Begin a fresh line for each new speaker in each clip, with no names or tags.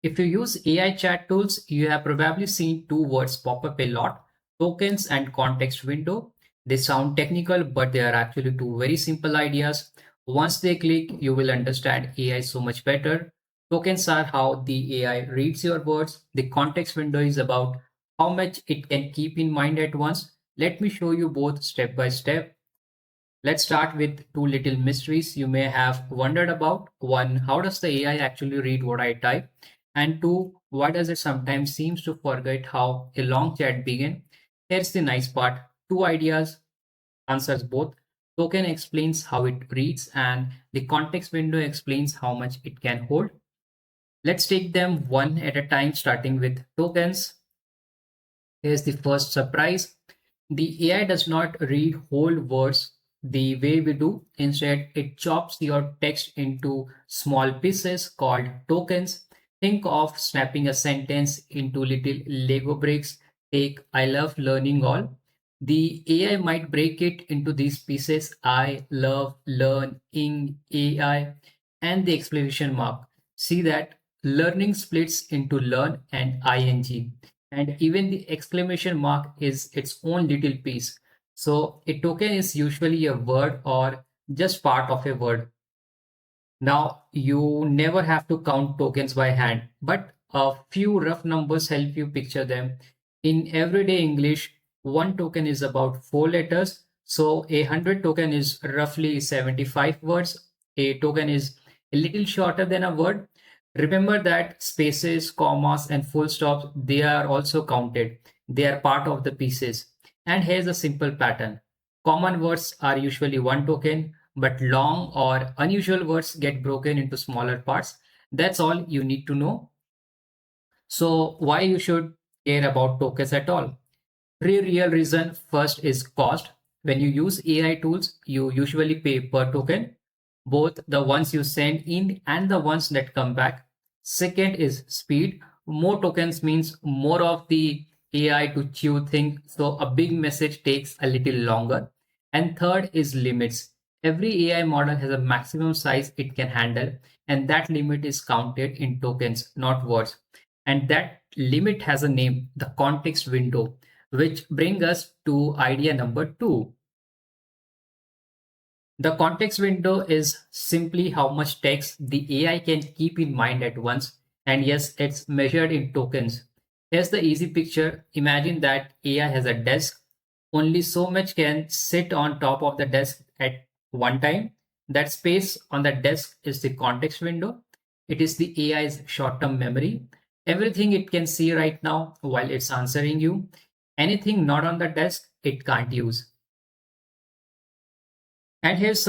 If you use AI chat tools, you have probably seen two words pop up a lot: tokens and context window. They sound technical, but they are actually two very simple ideas. Once they click, you will understand AI so much better. Tokens are how the AI reads your words. The context window is about how much it can keep in mind at once. Let me show you both step by step. Let's start with two little mysteries you may have wondered about. One, how does the AI actually read what I type? And two, why does it sometimes seems to forget how a long chat began? Here's the nice part. Two ideas answers both. Token explains how it reads and the context window explains how much it can hold. Let's take them one at a time, starting with tokens. Here's the first surprise. The AI does not read whole words the way we do. Instead, it chops your text into small pieces called tokens. Think of snapping a sentence into little Lego bricks. Take I love learning all. The AI might break it into these pieces: I love learn in AI and the exclamation mark. See that learning splits into learn and ing, and even the exclamation mark is its own little piece. So a token is usually a word or just part of a word. Now you never have to count tokens by hand, but a few rough numbers help you picture them. In everyday English, one token is about 4 letters. So a 100 token is roughly 75 words. A token is a little shorter than a word. Remember that spaces, commas, and full stops, they are also counted. They are part of the pieces. And here's a simple pattern. Common words are usually one token, but long or unusual words get broken into smaller parts. That's all you need to know. So why you should care about tokens at all? Three real reasons. First is cost. When you use AI tools, you usually pay per token, both the ones you send in and the ones that come back. Second is speed. More tokens means more of the AI to chew things, so a big message takes a little longer. And third is limits. Every AI model has a maximum size it can handle, and that limit is counted in tokens, not words. And that limit has a name, the context window, which brings us to idea number two. The context window is simply how much text the AI can keep in mind at once. And yes, it's measured in tokens. Here's the easy picture. Imagine that AI has a desk. Only so much can sit on top of the desk at one time. That space on the desk is the context window. It is the AI's short term memory. Everything it can see right now while it's answering you. Anything not on the desk, it can't use. And here's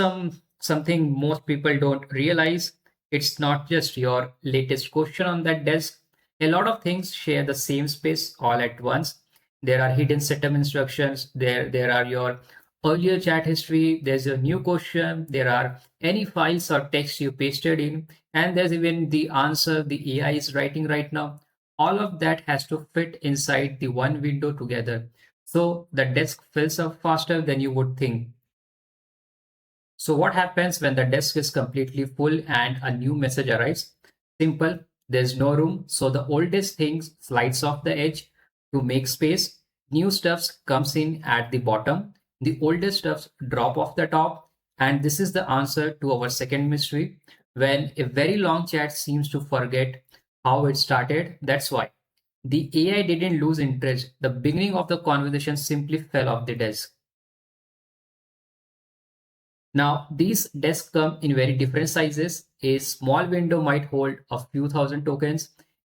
something most people don't realize. It's not just your latest question on that desk. A lot of things share the same space all at once. There are hidden setup instructions. There are your earlier chat history. There's a new question. There are any files or text you pasted in. And there's even the answer the AI is writing right now. All of that has to fit inside the one window together. So the desk fills up faster than you would think. So what happens when the desk is completely full and a new message arrives? Simple, there's no room. So the oldest things slides off the edge to make space. New stuffs comes in at the bottom. The oldest stuffs drop off the top. And this is the answer to our second mystery. When a very long chat seems to forget how it started, that's why. The AI didn't lose interest. The beginning of the conversation simply fell off the desk. Now, these desks come in very different sizes. A small window might hold a few thousand tokens.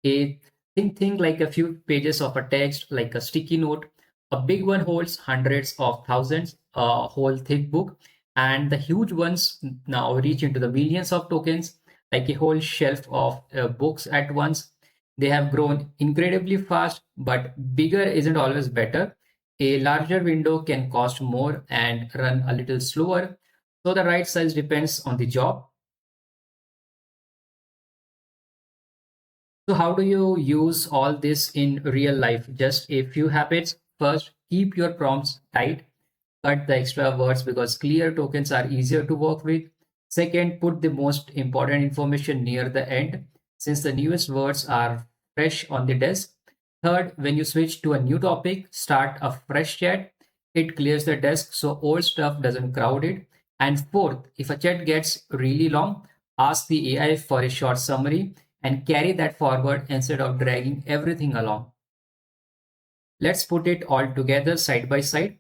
A thin thing like a few pages of a text, like a sticky note. A big one holds hundreds of thousands, a whole thick book. And the huge ones now reach into the millions of tokens, like a whole shelf of books at once. They have grown incredibly fast, but bigger isn't always better. A larger window can cost more and run a little slower, so the right size depends on the job. So how do you use all this in real life? Just a few habits. First, keep your prompts tight. Cut the extra words because clear tokens are easier to work with. Second, put the most important information near the end. since the newest words are fresh on the desk. Third, when you switch to a new topic, start a fresh chat. It clears the desk so old stuff doesn't crowd it. And fourth, if a chat gets really long, ask the AI for a short summary and carry that forward instead of dragging everything along. Let's put it all together side by side.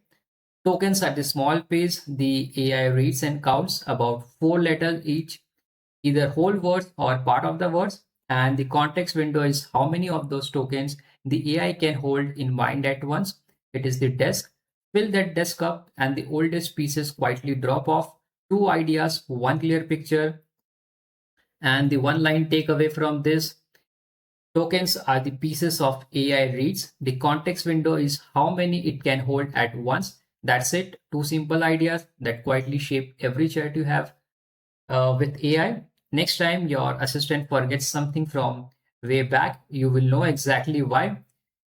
Tokens are the small page the AI reads and counts about 4 letters each, either whole words or part of the words. And the context window is how many of those tokens the AI can hold in mind at once. It is the desk. Fill that desk up, and the oldest pieces quietly drop off. Two ideas, one clear picture, and the one line takeaway from this: tokens are the pieces of AI reads. The context window is how many it can hold at once. That's it. Two simple ideas that quietly shape every chat you have with AI. Next time your assistant forgets something from way back, you will know exactly why.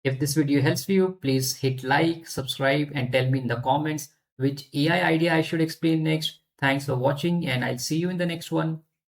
If this video helps you, please hit like, subscribe, and tell me in the comments which AI idea I should explain next. Thanks for watching, and I'll see you in the next one.